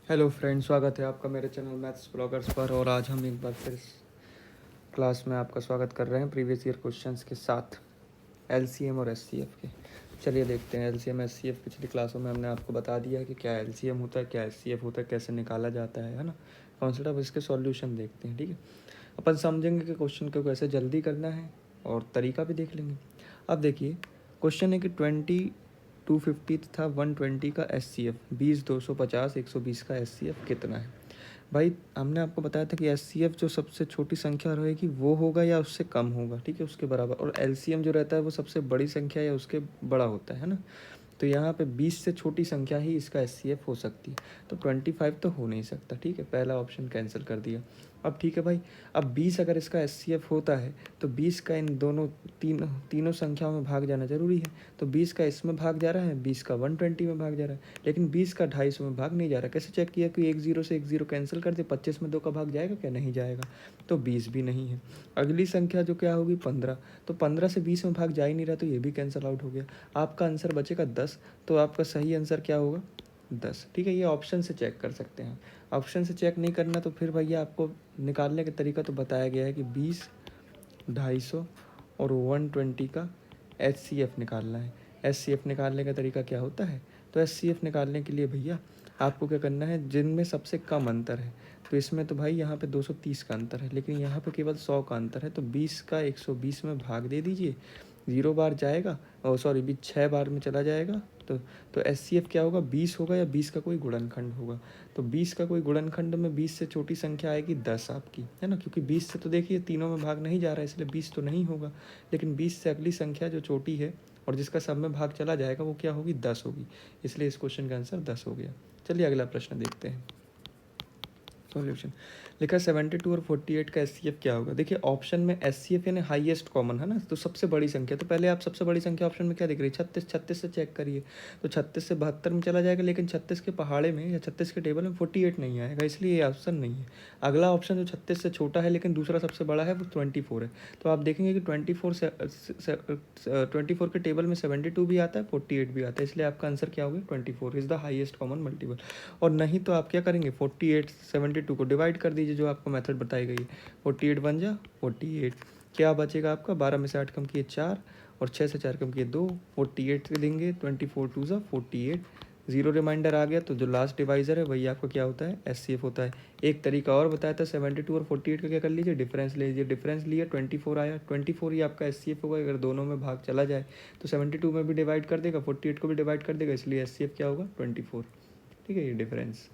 Hello friend, स्वागत है आपका मेरे चैनल मैथ्स ब्लॉगर्स पर। और आज हम एक बार फिर इस क्लास में आपका स्वागत कर रहे हैं प्रीवियस ईयर क्वेश्चंस के साथ, एलसीएम और एचसीएफ के। चलिए देखते हैं एलसीएम एचसीएफ। पिछली क्लासों में हमने आपको बता दिया है कि क्या एलसीएम होता है, क्या एचसीएफ होता है, कैसे निकाला जाता है ना। कॉन्सेप्ट, अब इसके सॉल्यूशन देखते हैं। ठीक है, अपन समझेंगे कि क्वेश्चन को कैसे जल्दी करना है और तरीका भी देख लेंगे। अब देखिए, क्वेश्चन है कि 250 तथा 120 का एस सी एफ, 20, 250, 120 का एस सी एफ कितना है। भाई हमने आपको बताया था कि एस सी एफ जो सबसे छोटी संख्या रहेगी वो होगा या उससे कम होगा, ठीक है, उसके बराबर। और एल सी एम जो रहता है वो सबसे बड़ी संख्या या उसके बड़ा होता है ना। तो यहाँ पे 20 से छोटी संख्या ही इसका एस सी एफ हो सकती है। तो 25 तो हो नहीं सकता, ठीक है, पहला ऑप्शन कैंसिल कर दिया। अब ठीक है भाई, अब 20 अगर इसका एस सी एफ होता है तो 20 का इन दोनों तीनों संख्याओं में भाग जाना जरूरी है। तो 20 का इसमें भाग जा रहा है, 20 का 120 में भाग जा रहा है, लेकिन 20 का 250 में भाग नहीं जा रहा। कैसे चेक किया कि एक जीरो से एक जीरो कैंसिल कर दे, 25 में 2 का भाग जाएगा क्या, नहीं जाएगा। तो 20 भी नहीं है। अगली संख्या जो क्या होगी, 15। तो 15 से 20 में भाग जा ही नहीं रहा, तो ये भी कैंसिल आउट हो गया। आपका आंसर बचेगा 10। तो आपका सही आंसर क्या होगा, 10। ठीक है, ये ऑप्शन से चेक कर सकते हैं। ऑप्शन से चेक नहीं करना तो फिर भैया आपको निकालने का तरीका तो बताया गया है कि 20, 250 और 120 का एच सी एफ निकालना है। एच सी एफ निकालने का तरीका क्या होता है, तो एच सी एफ निकालने के लिए भैया आपको क्या करना है, जिनमें सबसे कम अंतर है। तो इसमें तो भाई यहाँ पे 230 का अंतर है, लेकिन यहाँ पे केवल 100 का अंतर है। तो 20 का 120 में भाग दे दीजिए, 0 बार जाएगा, और सॉरी 20 6 बार में चला जाएगा। तो तो एस सी एफ क्या होगा, 20 होगा या 20 का कोई गुणनखंड होगा। तो 20 का कोई गुणनखंड में 20 से छोटी संख्या आएगी 10 आपकी, है ना, क्योंकि 20 से तो देखिए तीनों में भाग नहीं जा रहा है, इसलिए 20 तो नहीं होगा। लेकिन 20 से अगली संख्या जो छोटी है और जिसका सब में भाग चला जाएगा वो क्या होगी, 10 होगी। इसलिए इस क्वेश्चन का आंसर 10 हो गया। चलिए अगला प्रश्न देखते हैं। सॉल्यूशन लिखा 72 और 48 का एस सी एफ क्या होगा। देखिए ऑप्शन में एस सी एफ यानी हाईएस्ट कॉमन है ना, तो सबसे बड़ी संख्या। तो पहले आप सबसे बड़ी संख्या ऑप्शन में क्या दिख रही है, 36। 36 से चेक करिए, तो 36 से 72 में चला जाएगा, लेकिन 36 के पहाड़े में या 36 के टेबल में 48 नहीं आएगा, इसलिए ये ऑप्शन नहीं है। अगला ऑप्शन जो 36 से छोटा है लेकिन दूसरा सबसे बड़ा है वो 24 है। तो आप देखेंगे कि 24 के टेबल में 72 भी आता है, 48 भी आता है, इसलिए आपका आंसर क्या होगा, 24 is the highest common multiple. और नहीं तो आप क्या करेंगे, 48 72 को डिवाइड कर दीजिए, जो आपको मेथड बताई गई है। 48 बन जा 48, क्या बचेगा आपका, 12 में से 8 कम किए 4 और 6 से 4 कम किए 2, 48 देंगे, 24 टू ज़ा 48, जीरो रिमाइंडर आ गया। तो जो लास्ट डिवाइजर है वही आपका क्या होता है, एस सी एफ होता है। एक तरीका और बताया था, 72 और 48 का क्या कर लीजिए, डिफरेंस ले लीजिए। डिफरेंस लिया 24 आया, 24 ही आपका एस सी एफ होगा। अगर दोनों में भाग चला जाए तो 72 में भी डिवाइड कर देगा, 48 को भी डिवाइड कर देगा, इसलिए एस सी एफ क्या होगा, 24। ठीक है, ये डिफरेंस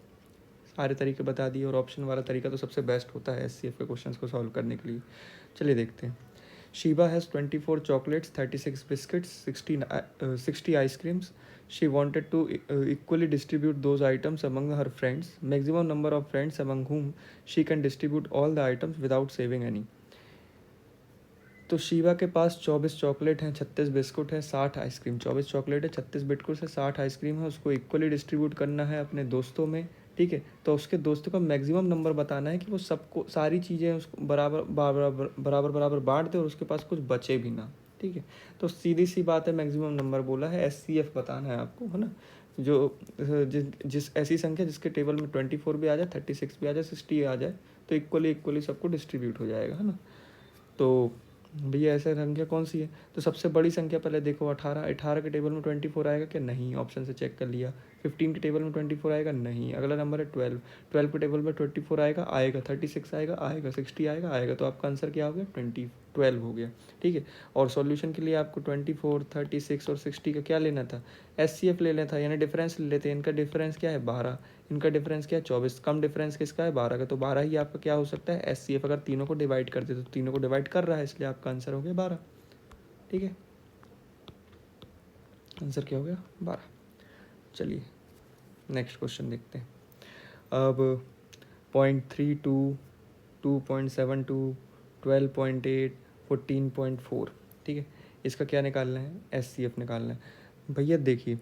सारे तरीके बता दिए, और ऑप्शन वाला तरीका तो सबसे बेस्ट होता है एस सी एफ के क्वेश्चंस को सॉल्व करने के लिए। चलिए देखते हैं। Sheeba has 24 chocolates, 36 biscuits, 60 ice creams. She wanted to equally distribute those items among her friends. Maximum number of friends among whom she can distribute all the items without saving any. तो शिवा के पास 24 chocolate हैं, 36 biscuit है, 60 ice cream. 24 chocolate है, 36 biscuit है, 60 ice cream है, उसको equally distribute करना है अपने दोस्तों में। ठीक है, तो उसके दोस्तों का मैक्सिमम नंबर बताना है कि वो सबको सारी चीज़ें उसको बराबर बराबर बराबर बराबर बांट दे और उसके पास कुछ बचे भी ना। ठीक है, तो सीधी सी बात है, मैक्सिमम नंबर बोला है, एस सी एफ बताना है आपको, है ना। जो जिस ऐसी संख्या जिसके टेबल में 24 भी आ जाए, 36 भी आ जाए, 60 आ जाए, तो इक्वली इक्वली सबको डिस्ट्रीब्यूट हो जाएगा, है ना। तो भैया ऐसा संख्या कौन सी है, तो सबसे बड़ी संख्या पहले देखो 18। 18 के टेबल में 24 आएगा क्या, नहीं, ऑप्शन से चेक कर लिया। 15 के टेबल में 24 आएगा, नहीं। अगला नंबर है 12। 12 के टेबल में 24 आएगा, आएगा। 36 आएगा, आएगा। 60 आएगा, आएगा। तो आपका आंसर क्या हो गया, 12 हो गया। ठीक है, और सॉल्यूशन के लिए आपको 24, 36 और 60 का क्या लेना था, एस सी एफ लेना था, यानी डिफरेंस ले लेते हैं। इनका डिफरेंस क्या है, 12। इनका डिफरेंस क्या है, 24। कम डिफरेंस किसका है, 12 का। तो 12 ही आपका क्या हो सकता है, एस सी एफ। अगर तीनों को डिवाइड कर दे तो तीनों को डिवाइड कर रहा है, इसलिए आपका आंसर हो गया 12। ठीक है, आंसर क्या हो गया, 12। चलिए नेक्स्ट क्वेश्चन देखते हैं। अब 0.32, 2.72, 12.8, 14.4। ठीक है, इसका क्या निकालना है, एस सी एफ निकालना है। भैया देखिए,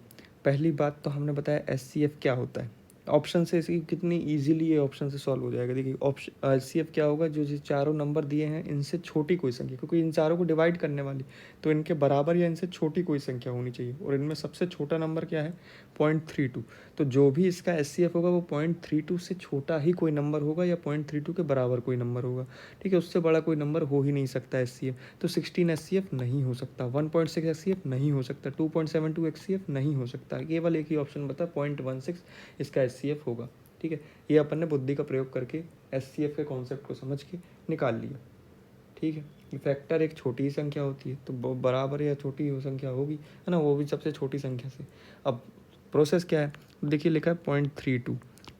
पहली बात तो हमने बताया एस सी एफ क्या होता है। ऑप्शन से इसकी कितनी इजीली ये ऑप्शन से सॉल्व हो जाएगा। देखिए ऑप्शन एचसीएफ क्या होगा, जो चारों नंबर दिए हैं इनसे छोटी कोई संख्या, क्योंकि इन चारों को डिवाइड करने वाली तो इनके बराबर या इनसे छोटी कोई संख्या होनी चाहिए, और इनमें सबसे छोटा नंबर क्या है 0.32। तो जो भी इसका एचसीएफ होगा वो 0.32 से छोटा ही कोई नंबर होगा या 0.32 के बराबर कोई नंबर होगा। ठीक है, उससे बड़ा कोई नंबर हो ही नहीं सकता एचसीएफ। तो 16 एचसीएफ नहीं हो सकता, 1.6 एचसीएफ नहीं हो सकता, 2.72 एचसीएफ नहीं हो सकता। केवल एक ही ऑप्शन बता 0.16 इसका एचसीएफ होगा। ठीक है, ये अपन ने बुद्धि का प्रयोग करके एचसीएफ के कॉन्सेप्ट को समझ के निकाल लिया। ठीक है, ये फैक्टर एक छोटी ही संख्या होती है, तो बराबर या छोटी हो संख्या होगी, है ना, वो भी सबसे छोटी संख्या से। अब प्रोसेस क्या है, देखिए लिखा है 0.32,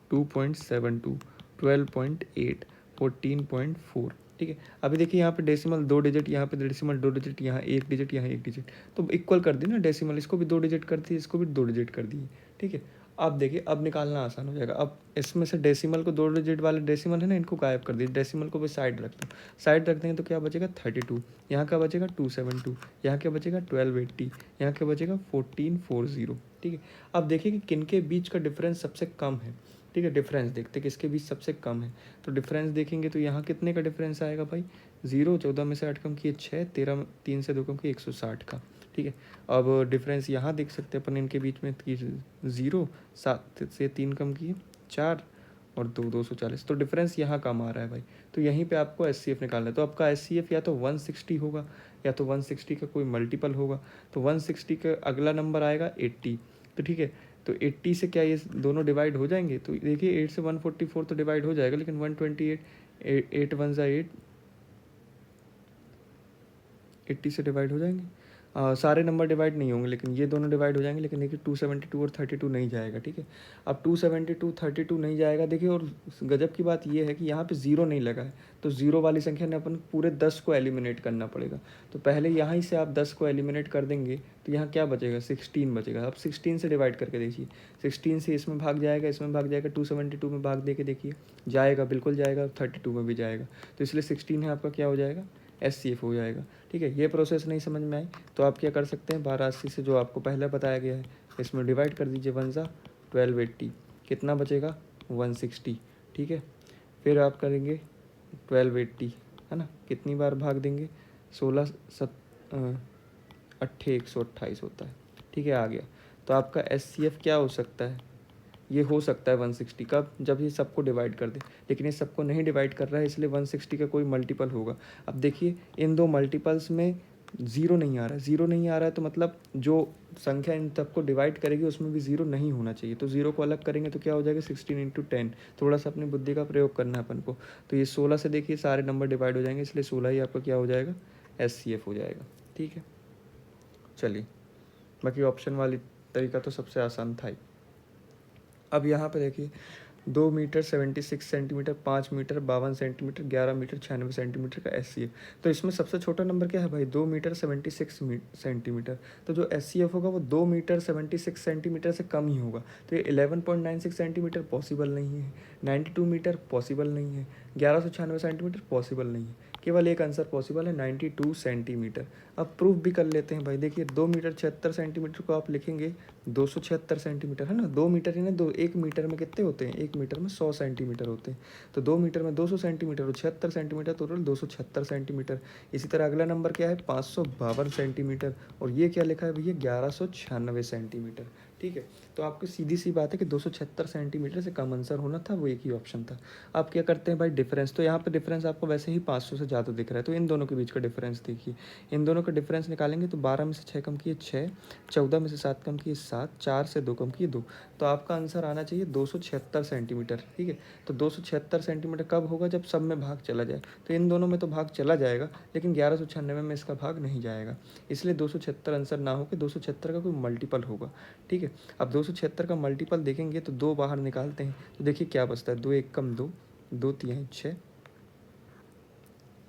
2.72, 12.8, 14.4। ठीक है, अभी देखिए यहाँ पे डेसिमल 2 डिजिट, यहाँ पे डेसिमल 2 डिजिट, यहाँ 1 डिजिट, यहाँ 1 डिजिट, तो इक्वल कर दी ना डेसिमल, इसको भी 2 डिजिट कर दी, इसको भी 2 डिजिट कर दी। ठीक है, अब देखिए अब निकालना आसान हो जाएगा। अब इसमें से डेसिमल को 2 डिजिट वाले डेसिमल है ना, इनको गायब कर दिए, डेसिमल को भी साइड रख दो। साइड रख देंगे तो क्या बचेगा 32, यहाँ का बचेगा 272, यहाँ क्या बचेगा 1280, यहाँ क्या बचेगा 1440। ठीक है, अब देखिए कि किन के बीच का डिफरेंस सबसे कम है। ठीक है, डिफरेंस देखते हैं किसके बीच सबसे कम है। तो डिफरेंस देखेंगे तो यहाँ कितने का डिफरेंस आएगा भाई, 0, 14 में से 8 कम किए 6, 13 3 से 2 कम किए 160 का। ठीक है, अब डिफरेंस यहाँ देख सकते हैं अपन इनके बीच में कि 0, 7 से 3 कम किए 4 और 240, तो डिफरेंस यहाँ कम आ रहा है भाई। तो यहीं पे आपको एचसीएफ निकालना है। तो आपका एचसीएफ या तो 160 होगा या तो 160 का कोई मल्टीपल होगा। तो 160 का अगला नंबर आएगा 80। तो ठीक है, तो 80 से क्या ये दोनों डिवाइड हो जाएंगे, तो देखिए 8 से 144 तो डिवाइड हो जाएगा, लेकिन 128, 8 1 8, 80 से डिवाइड हो जाएंगे। सारे नंबर डिवाइड नहीं होंगे, लेकिन ये दोनों डिवाइड हो जाएंगे। लेकिन देखिए 272 और 32 नहीं जाएगा। ठीक है, अब 272 32 नहीं जाएगा। देखिए और गजब की बात ये है कि यहाँ पे ज़ीरो नहीं लगा है, तो ज़ीरो वाली संख्या ने अपन पूरे 10 को एलिमिनेट करना पड़ेगा। तो पहले यहाँ ही से आप 10 को एलिमिनेट कर देंगे तो यहाँ क्या बचेगा 16 बचेगा। अब 16 से डिवाइड करके देखिए, 16 से इसमें भाग जाएगा, इसमें भाग जाएगा, 272 में भाग दे के देखिए, जाएगा, बिल्कुल जाएगा, 32 में भी जाएगा। तो इसलिए 16 है आपका क्या हो जाएगा एचसीएफ हो जाएगा। ठीक है, ये प्रोसेस नहीं समझ में आई तो आप क्या कर सकते हैं, 1280 से जो आपको पहले बताया गया है इसमें डिवाइड कर दीजिए, 1 ज़ा 1280, कितना बचेगा 160। ठीक है, फिर आप करेंगे 1280, है ना, कितनी बार भाग देंगे 16 7 अट्ठे 128 होता है। ठीक है, आ गया। तो आपका एचसीएफ क्या हो सकता है, ये हो सकता है 160 का, जब ये सबको डिवाइड कर दे, लेकिन ये सबको नहीं डिवाइड कर रहा है, इसलिए 160 का कोई मल्टीपल होगा। अब देखिए इन दो मल्टीपल्स में ज़ीरो नहीं आ रहा है, ज़ीरो नहीं आ रहा है तो मतलब जो संख्या इन सबको डिवाइड करेगी उसमें भी ज़ीरो नहीं होना चाहिए। तो ज़ीरो को अलग करेंगे तो क्या हो जाएगा 16 इंटू 10। थोड़ा सा अपनी बुद्धि का प्रयोग करना है अपन को। तो ये 16 से देखिए सारे नंबर डिवाइड हो जाएंगे, इसलिए 16 ही आपका क्या हो जाएगा एचसीएफ हो जाएगा। ठीक है, चलिए बाकी ऑप्शन वाली तरीका तो सबसे आसान था ही। अब यहाँ पे देखिए 2 metre 76 centimetre, 5 metre 52 centimetre, 11 metre 96 centimetre का एचसीएफ। तो इसमें सबसे छोटा नंबर क्या है भाई 2 मीटर 76 सेंटीमीटर। तो जो एचसीएफ होगा वो 2 मीटर 76 सेंटीमीटर से कम ही होगा। तो ये 11.96 सेंटीमीटर पॉसिबल नहीं है, 92 मीटर पॉसिबल नहीं है, 1196 सेंटीमीटर पॉसिबल नहीं है। केवल एक आंसर पॉसिबल है 92 सेंटीमीटर। अब प्रूफ भी कर लेते हैं भाई। देखिए 2 मीटर 76 सेंटीमीटर को आप लिखेंगे 276 सेंटीमीटर, है ना, 2 मीटर ही ना, 1 मीटर में कितने होते हैं, 1 मीटर में 100 सेंटीमीटर होते हैं। तो 2 मीटर में 200 सेंटीमीटर और 76 सेंटीमीटर, टोटल 276 सेंटीमीटर। इसी तरह अगला नंबर क्या है 552 सेंटीमीटर, और ये क्या लिखा है भैया 1196 सेंटीमीटर। ठीक है, तो आपकी सीधी सी बात है कि 276 सेंटीमीटर से कम आंसर होना था, वो एक ही ऑप्शन था। आप क्या करते हैं भाई डिफरेंस, तो यहाँ पे डिफरेंस आपको वैसे ही 500 से ज़्यादा दिख रहा है, तो इन दोनों के बीच का डिफरेंस देखिए, इन दोनों का डिफरेंस निकालेंगे तो 12 में से 6 कम किए 6, 14 में से 7 कम किए 7, 4 से 2 कम किए 2, तो आपका आंसर आना चाहिए 276 सेंटीमीटर। ठीक है, तो 276 सेंटीमीटर कब होगा जब सब में भाग चला जाए। तो इन दोनों में तो भाग चला जाएगा, लेकिन 1196 में इसका भाग नहीं जाएगा, इसलिए 276 आंसर ना हो कि 276 का कोई मल्टीपल होगा। ठीक है, अब 276 का मल्टीपल देखेंगे तो 2 बाहर निकालते हैं तो देखिए क्या बचता है, 2 1 कम 2, 2 3 6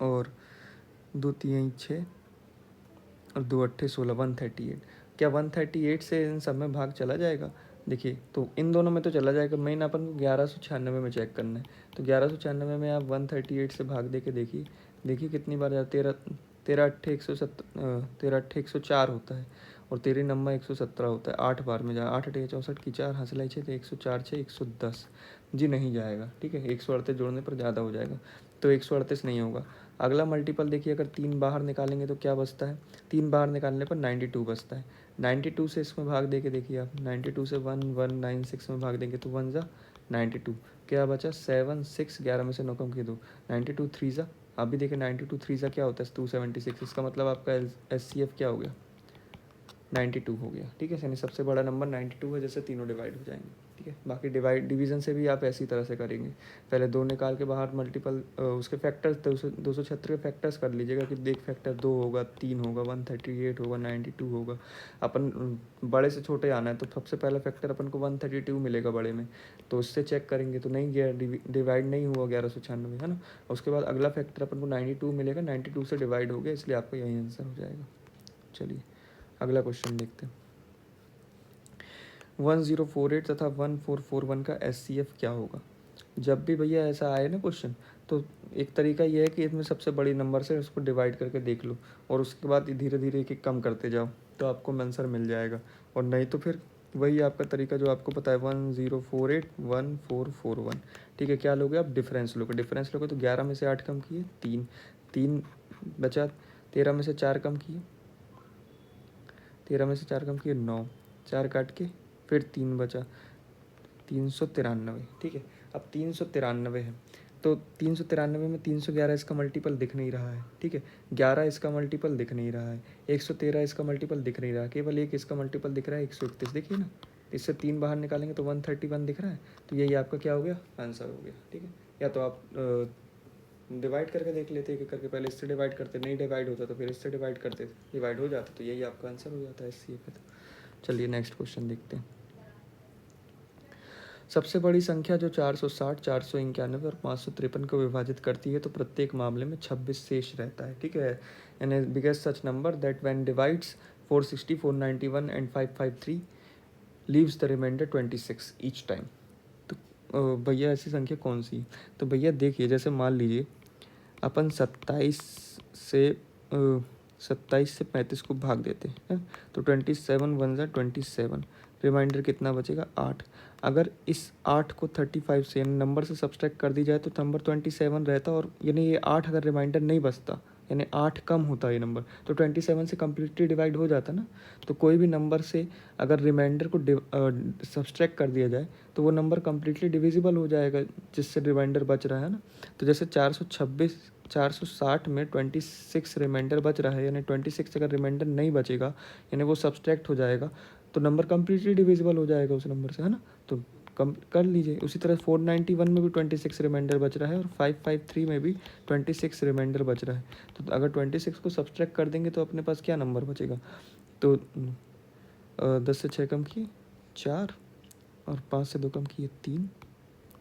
और 2 3 6 और 2 8 16, 138। क्या 138 से इन सब में भाग चला जाएगा, देखिए तो इन दोनों में तो चला जाएगा, मेन अपन को 1196 में चेक करना है। तो 1196 में आप 138 से भाग दे के देखिए, देखिए कितनी बार जाता है, 13 13 8 104 होता है, और 13 नंबर 117 होता है। 8 बार में जा 8 अठे 64 की 4 हासिल 6 तो 104 6 110 जी नहीं जाएगा। ठीक है, 138 जोड़ने पर ज़्यादा हो जाएगा, तो 138 नहीं होगा। अगला मल्टीपल देखिए, अगर 3 बाहर निकालेंगे तो क्या बचता है, 3 बाहर निकालने पर 92 बचता है। 92 से इसमें भाग दे के देखिए आप, 92 से 1196 में भाग देंगे तो 1 जा 92, क्या बचा 7 6, 11 में से 9 कम किए 2, 92 3 जा, आप भी देखें 92 3 जा क्या होता है 276। इसका मतलब आपका SCF क्या हो गया 92 हो गया। ठीक है, यानी सबसे बड़ा नंबर 92 है, जैसे तीनों डिवाइड हो जाएंगे। ठीक है, बाकी डिवीज़न से भी आप ऐसी तरह से करेंगे, पहले 2 निकाल के बाहर मल्टीपल उसके फैक्टर्स 276 के फैक्टर्स कर लीजिएगा कि देख फैक्टर 2 होगा 3 होगा 138 होगा 92 होगा। अपन बड़े से छोटे आना है तो सबसे पहला फैक्टर अपन को 132 मिलेगा बड़े में, तो उससे चेक करेंगे तो नहीं गया, डिवाइड नहीं हुआ 1196 है ना। उसके बाद अगला फैक्टर अपन को 92 मिलेगा, 92 से डिवाइड हो गया, इसलिए आपका यही आंसर हो जाएगा। चलिए अगला क्वेश्चन देखते हैं। 1048 तथा 1441 का SCF क्या होगा। जब भी भैया ऐसा आए ना क्वेश्चन, तो एक तरीका ये है कि इसमें सबसे बड़ी नंबर से उसको डिवाइड करके देख लो और उसके बाद धीरे धीरे एक एक कम करते जाओ, तो आपको आंसर मिल जाएगा। और नहीं तो फिर वही आपका तरीका जो आपको पता है 1048 1441। ठीक है, क्या लोगे आप, डिफरेंस लोगे। डिफरेंस लोगे तो 11 में से 8 कम किए 3, 3 बचा, 13 में से 4 कम किए, 13 में से 4 कम किए 9, 4 काट के फिर 3 बचा, 393। ठीक है, अब 393 है तो 393 में 311 इसका मल्टीपल दिख नहीं रहा है। ठीक है, 11 इसका मल्टीपल दिख नहीं रहा है, 113 इसका मल्टीपल दिख नहीं रहा है, केवल एक इसका मल्टीपल दिख रहा है 131। देखिए ना, इससे 3 बाहर निकालेंगे तो 131 दिख रहा है, तो यही आपका क्या हो गया, आंसर हो गया। ठीक है, या तो आप डिवाइड करके देख लेते एक करके, पहले इससे डिवाइड करते, नहीं डिवाइड होता तो फिर इससे डिवाइड करते, डिवाइड हो जाता तो यही आपका आंसर हो जाता है SCF है। तो चलिए नेक्स्ट क्वेश्चन देखते हैं। सबसे बड़ी संख्या जो 460, 491 और 553 को विभाजित करती है तो प्रत्येक मामले में 26 शेष रहता है। ठीक है, यानी biggest such number that when divides 460, 491 and 553 leaves the remainder 26 each time. तो भैया ऐसी संख्या कौन सी, तो भैया देखिए, जैसे मान लीजिए अपन 27 से 35 को भाग देते हैं तो 27 1 जा 27, रिमाइंडर कितना बचेगा 8। अगर इस 8 को 35 से यानी नंबर से सब्सट्रैक्ट कर दी जाए तो नंबर 27 रहता, और यानी ये 8 अगर रिमाइंडर नहीं बचता यानी 8 कम होता है ये नंबर, तो 27 से कम्प्लीटली डिवाइड हो जाता ना। तो कोई भी नंबर से अगर रिमाइंडर को सब्सट्रैक्ट कर दिया जाए तो वो नंबर कम्प्लीटली डिविजिबल हो जाएगा जिससे रिमाइंडर बच रहा है ना। तो जैसे 460 में 26 रिमाइंडर बच रहा है, यानी 26 अगर रिमाइंडर नहीं बचेगा यानी वो सब्सट्रैक्ट हो जाएगा तो नंबर कम्प्लीटली डिविजिबल हो जाएगा उस नंबर से, है ना। तो कम कर लीजिए। उसी तरह 491 में भी 26 रिमाइंडर बच रहा है और 553 में भी 26 रिमाइंडर बच रहा है। तो अगर 26 को सब्सट्रैक्ट कर देंगे तो अपने पास क्या नंबर बचेगा, तो 10 से 6 कम किए 4 और 5 से 2 कम किए 3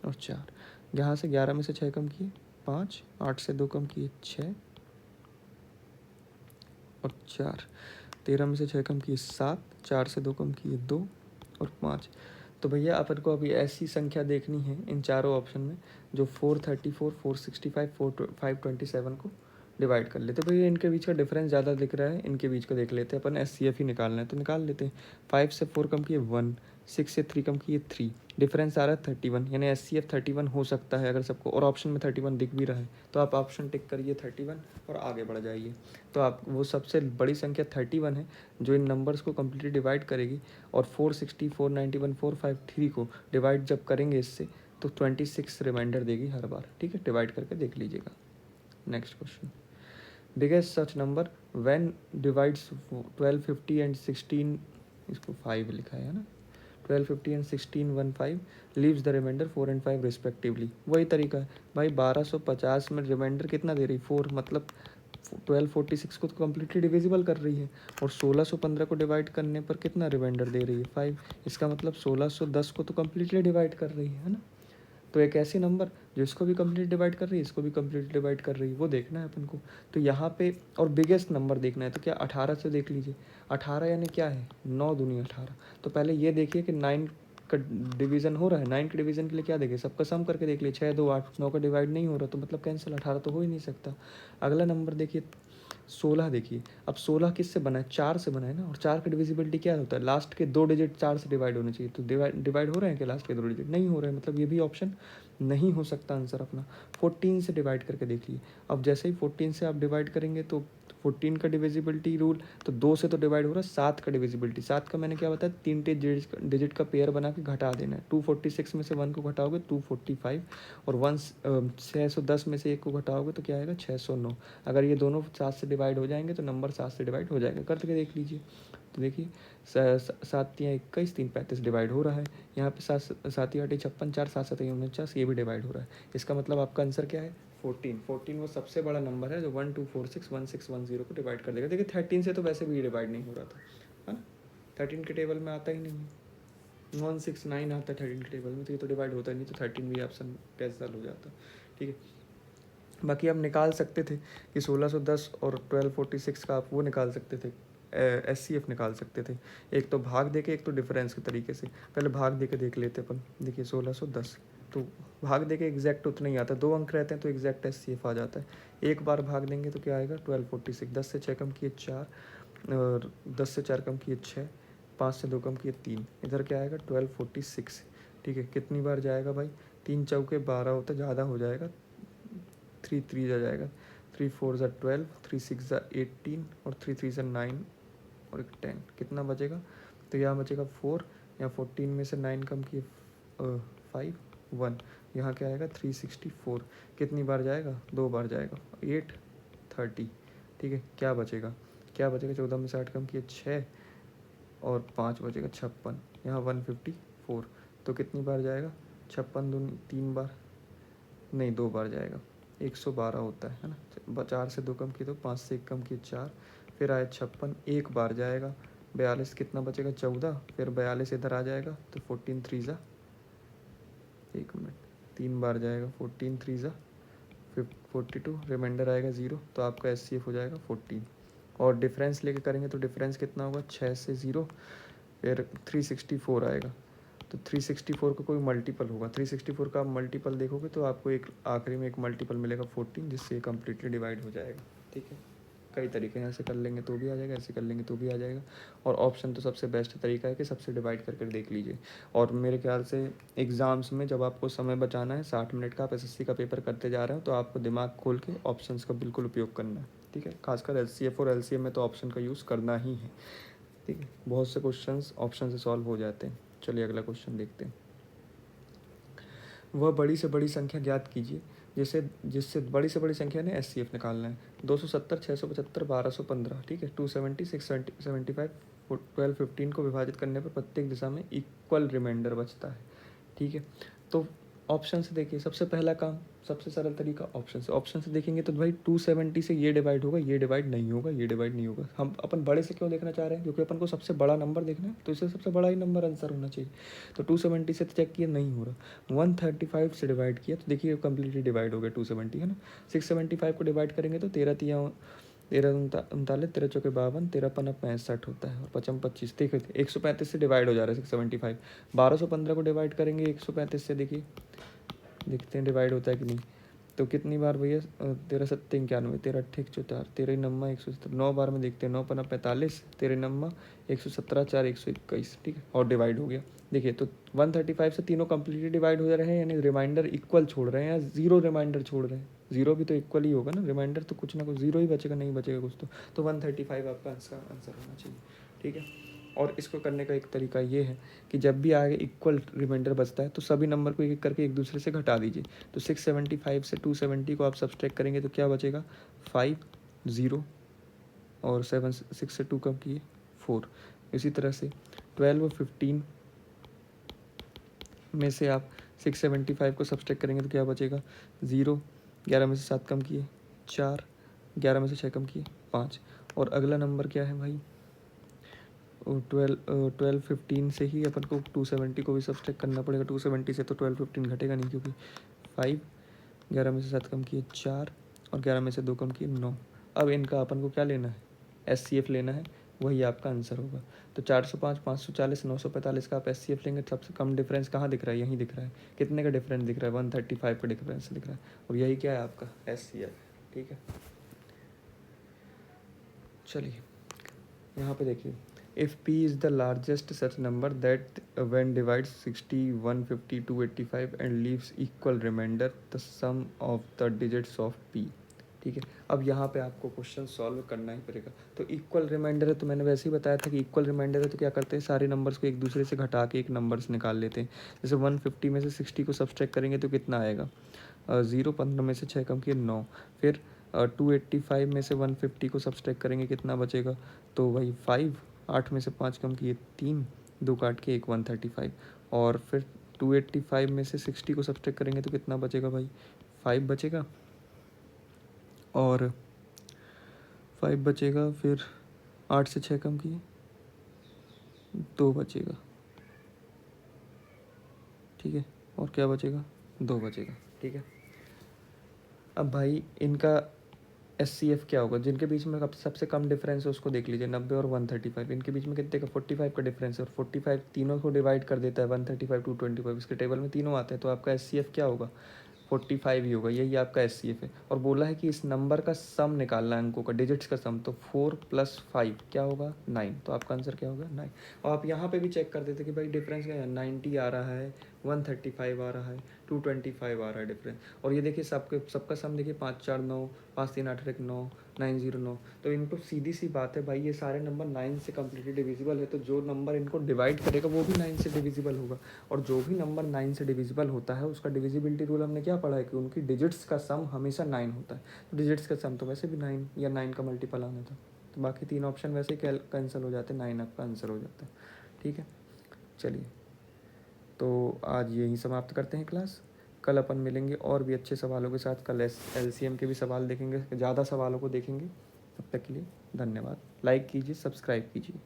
और 4, यहाँ से 11 में से 6 कम किए 5, 8 से 2 कम किए 6 और 4, 13 में से 6 कम किए 7, 4 से 2 कम किए 2 और 5। तो भैया अपन को अभी ऐसी संख्या देखनी है इन चारों ऑप्शन में जो 434, 465, 527 को डिवाइड कर लेते। भैया इनके बीच का डिफरेंस ज़्यादा दिख रहा है, इनके बीच का देख लेते हैं अपन। SCF ही निकालना है तो निकाल लेते हैं। 5 से 4 कम किए 1, 6 से 3 कम किए 3, डिफरेंस आ रहा है 31, यानी SCF 31 हो सकता है अगर सबको, और ऑप्शन में 31 दिख भी रहा है तो आप ऑप्शन टिक करिए 31 और आगे बढ़ जाइए। तो आप वो सबसे बड़ी संख्या 31 है जो इन नंबर्स को कम्प्लीटली डिवाइड करेगी, और 460, 491, 453 को डिवाइड जब करेंगे इससे तो 26 रिमाइंडर देगी हर बार। ठीक है, डिवाइड करके देख लीजिएगा। Next question, biggest such number when divides 1250 and 16, इसको 5 लिखा है ना, 1250 and 1615 leaves the remainder 4 and 5 respectively. वही तरीका है भाई, 1250 में रिमाइंडर कितना दे रही 4, मतलब 1246 को तो कम्प्लीटली डिविजिबल कर रही है, और 1615 को डिवाइड करने पर कितना रिमाइंडर दे रही है 5, इसका मतलब 1610 को तो कम्प्लीटली डिवाइड कर रही है ना। तो एक ऐसी नंबर जो इसको भी कंप्लीट डिवाइड कर रही है, इसको भी कंप्लीट डिवाइड कर रही है, वो देखना है अपन को। तो यहाँ पे और बिगेस्ट नंबर देखना है तो क्या 18 से देख लीजिए। 18 यानी क्या है, 9 दूनी 18। तो पहले ये देखिए कि 9 का डिवीज़न हो रहा है, 9 के डिवीज़न के लिए क्या देखें, सबका सम करके देख लिए, 6 2 8, 9 का डिवाइड नहीं हो रहा तो मतलब कैंसिल, 18 तो हो ही नहीं सकता। अगला नंबर देखिए 16 देखिए, अब 16 किससे बना है, 4 से बना है ना, और 4 का डिविजिबिलिटी क्या होता है, लास्ट के 2 डिजिट 4 से डिवाइड होने चाहिए, तो डिवाइड हो रहे हैं कि लास्ट के 2 डिजिट नहीं हो रहे हैं, मतलब ये भी ऑप्शन नहीं हो सकता आंसर अपना। 14 से डिवाइड करके देख लिए, अब जैसे ही 14 से आप डिवाइड करेंगे तो 14 का डिविजिबिलिटी रूल, तो 2 से तो डिवाइड हो रहा है, 7 का डिविजिबिलिटी, 7 का मैंने क्या बताया, 3 डिजिट का पेयर बना के घटा देना है। 246 में से 1 को घटाओगे 245, और 610 में से 1 को घटाओगे तो क्या आएगा 609। अगर ये दोनों 7 से डिवाइड हो जाएंगे तो नंबर 7 से डिवाइड हो जाएगा, करके देख लीजिए। तो देखिए 7 3 21, 3 35 डिवाइड हो रहा है, यहाँ पे 7 7 8 56, 4 7 7 49, ये भी डिवाइड हो रहा है। इसका मतलब आपका आंसर क्या है 14 वो सबसे बड़ा नंबर है जो 12461610 को डिवाइड कर देगा। देखिए 13 से तो वैसे भी डिवाइड नहीं हो रहा था, है ना, 13 के टेबल में आता ही नहीं है, 169 आता है 13 के टेबल में, तो ये तो डिवाइड होता नहीं, तो 13 भी ऑप्शन कैंसिल हो जाता। ठीक है, बाकी आप निकाल सकते थे कि 1610 और 1246 का आप वो निकाल सकते थे, SCF निकाल सकते थे, एक तो भाग दे के, एक तो डिफरेंस के तरीके से। पहले भाग दे के देख लेते अपन। देखिए 1610 तो भाग दे के एग्जैक्ट उतना ही आता है, 2 अंक रहते हैं तो एग्जैक्ट SCF आ जाता है। एक बार भाग देंगे तो क्या आएगा 1246, 10 से 6 कम किए 4, और 10 से 4 कम किए 6, 5 से 2 कम किए 3, इधर क्या आएगा 1246। ठीक है, कितनी बार जाएगा भाई, 3 चौके 12 होता, ज़्यादा हो जाएगा, 3 3 जा जाएगा, 3 4 ज़ा 12, 3 6 ज़ा 18, और 3 3 ज़ा 9, और एक 10, कितना बचेगा, तो यहाँ बचेगा 4, यहाँ 14 में से 9 कम किए 5 1, यहाँ क्या आएगा 364, कितनी बार जाएगा 2 बार जाएगा, 8 30। ठीक है, क्या बचेगा, 14 में से 8 कम किए 6, और 5 बचेगा 56, यहाँ 154, तो कितनी बार जाएगा 56 दूनी 3 बार, नहीं 2 बार जाएगा, 112 होता है ना। 4 से 2 कम किए तो 5 से 1 कम किए 4, फिर आया 56, एक बार जाएगा, 42 कितना बचेगा 14, फिर 42 इधर आ जाएगा तो 14 3 ज़ा, 1 मिनट, 3 बार जाएगा, 14 3 ज़ा 42, रिमाइंडर आएगा 0, तो आपका SCF हो जाएगा 14। और डिफरेंस लेके करेंगे तो डिफरेंस कितना होगा 6 से 0, फिर 364 आएगा, तो 364 का कोई मल्टीपल होगा, 364 का आप मल्टीपल देखोगे तो आपको एक आखिरी में एक मल्टीपल मिलेगा 14, जिससे कम्प्लीटली डिवाइड हो जाएगा। ठीक है, कई तरीके हैं, ऐसे कर लेंगे तो भी आ जाएगा, ऐसे कर लेंगे तो भी आ जाएगा, और ऑप्शन तो सबसे बेस्ट तरीका है कि सबसे डिवाइड करके देख लीजिए। और मेरे ख्याल से एग्ज़ाम्स में जब आपको समय बचाना है 60 मिनट का, आप SSC का पेपर करते जा रहे हो, तो आपको दिमाग खोल के ऑप्शंस का बिल्कुल उपयोग करना है। ठीक है, खासकर LCF और LCM में तो ऑप्शन का यूज़ करना ही है। ठीक है, बहुत से क्वेश्चंस ऑप्शन से सॉल्व हो जाते हैं। चलिए अगला क्वेश्चन देखते हैं। वह बड़ी से बड़ी संख्या ज्ञात कीजिए जिससे बड़ी से बड़ी संख्या ने SCF निकालना है। 270, 675, 1215। ठीक है, 270, 675, 12, 15 को विभाजित करने पर प्रत्येक दिशा में इक्वल रिमाइंडर बचता है। ठीक है, तो ऑप्शन से देखिए, सबसे पहला काम, सबसे सरल तरीका ऑप्शन से देखेंगे तो भाई 270 से ये डिवाइड होगा, ये डिवाइड नहीं होगा, ये डिवाइड नहीं होगा। हम अपन बड़े से क्यों देखना चाह रहे हैं, क्योंकि अपन को सबसे बड़ा नंबर देखना है, तो इससे सबसे बड़ा ही नंबर आंसर होना चाहिए। तो 270 से चेक किया, नहीं हो रहा। 135 से डिवाइड किया तो देखिए कम्प्लीटली डिवाइड हो गया 270, है ना। 675 को डिवाइड करेंगे तो 13 13 चौके 52, 13 65 होता है, और 55 25, देखिए 135 से डिवाइड हो जा रहा है 675। 1215 को डिवाइड करेंगे 135 से, देखिए देखते हैं डिवाइड होता है कि नहीं। तो कितनी बार भैया, 13 7 91, 13 8 104, 13 नम्मा 170, 9 बार में देखते हैं, 9 पन्ना 45, 13 नम्मा 117, 4 121। ठीक है, और डिवाइड हो गया। देखिए तो 135 से तीनों कम्प्लीटली डिवाइड हो जा रहे हैं, यानी रिमाइंडर इक्वल छोड़ रहे हैं, या जीरो रिमाइंडर छोड़ रहे हैं। जीरो भी तो इक्वल ही होगा ना, रिमाइंडर तो कुछ ना कुछ जीरो ही बचेगा, नहीं बचेगा कुछ तो 135 आपका आंसर होना चाहिए। ठीक है, और इसको करने का एक तरीका ये है कि जब भी आगे इक्वल रिमाइंडर बचता है तो सभी नंबर को एक एक करके एक दूसरे से घटा दीजिए। तो 675 से 270 को आप सब्सट्रैक्ट करेंगे तो क्या बचेगा 5 0, और 7 6 से 2 कम किए 4। इसी तरह से 12 और 15 में से आप 675 को सब्सट्रैक्ट करेंगे तो क्या बचेगा 0, 11 में से 7 कम किए 4, 11 में से 6 कम किए 5। और अगला नंबर क्या है भाई, 12 15 से ही अपन को 270 को भी सब्सट्रैक्ट करना पड़ेगा। 270 से तो 12 15 घटेगा नहीं, क्योंकि 5, 11 में से 7 कम किए 4, और 11 में से 2 कम किए 9। अब इनका अपन को क्या लेना है, SCF लेना है, वही आपका आंसर होगा। तो 405, 540, 945 का आप SCF लेंगे, सबसे कम डिफरेंस कहाँ दिख रहा है, यहीं दिख रहा है। कितने का डिफरेंस दिख रहा है, 135 का डिफरेंस दिख रहा है, और यही क्या है आपका SCF। ठीक है, चलिए यहाँ पे देखिए, if p is the largest such number that when divides 60, 150, 285 and leaves equal remainder the sum of the digits of p। ठीक है, अब यहाँ पे आपको क्वेश्चन सॉल्व करना ही पड़ेगा। तो इक्वल रिमाइंडर है, तो मैंने वैसे ही बताया था कि इक्वल रिमाइंडर है तो क्या करते हैं, सारे नंबर्स को एक दूसरे से घटा के एक नंबर्स निकाल लेते हैं। जैसे 150 में से 60 को सब्सट्रैक्ट करेंगे तो कितना आएगा, 0, 15 में से 6 कम किए 9। फिर 285 में से 150 को सब्सट्रैक्ट करेंगे कितना बचेगा, तो वही 5, 8 में से 5 कम किए 3, 2 काट के 1, 135। और फिर 285 में से 60 को सब्सट्रैक्ट करेंगे तो कितना बचेगा भाई, 5 बचेगा। और 5 बचेगा, फिर 8 से 6 कम किए 2 बचेगा। ठीक है, और क्या बचेगा, 2 बचेगा। ठीक है, अब भाई इनका SCF क्या होगा, जिनके बीच में सबसे कम डिफरेंस है उसको देख लीजिए, 90 और 135। इनके बीच में कितने का, 45 का डिफरेंस है, और 45 तीनों को डिवाइड कर देता है, 135, 225। इसके टेबल में तीनों आते हैं, तो आपका SCF क्या होगा, 45 ही होगा। यही आपका SCF है। और बोला है कि इस नंबर का सम निकालना है, अंकों का, डिजिट्स का सम। तो 4 + 5 क्या होगा, 9। तो आपका आंसर क्या होगा, 9। और आप यहाँ पे भी चेक कर देते कि भाई डिफरेंस क्या है, 90 आ रहा है, 135 आ रहा है, 225 आ रहा है डिफरेंस। और ये देखिए सबका सम देखिए, 5 4 9, 5 3 8 1 9, 909। तो इनको सीधी सी बात है भाई, ये सारे नंबर 9 से कम्प्लीटली डिविजिबल है, तो जो नंबर इनको डिवाइड करेगा वो भी 9 से डिविजिबल होगा। और जो भी नंबर 9 से डिविजिबल होता है उसका डिविजिबिलिटी रूल हमने क्या पढ़ा है कि उनकी डिजिट्स का सम हमेशा 9 होता है। तो डिजिट्स का सम तो वैसे भी 9 या 9 का मल्टीपल आना था, तो बाकी 3 ऑप्शन वैसे ही कैंसिल हो जाते हैं, 9 आपका आंसर हो जाता है। ठीक है, चलिए तो आज यहीं समाप्त करते हैं क्लास। कल अपन मिलेंगे और भी अच्छे सवालों के साथ। कल LCM के भी सवाल देखेंगे, ज़्यादा सवालों को देखेंगे। तब तक के लिए धन्यवाद। लाइक कीजिए, सब्सक्राइब कीजिए।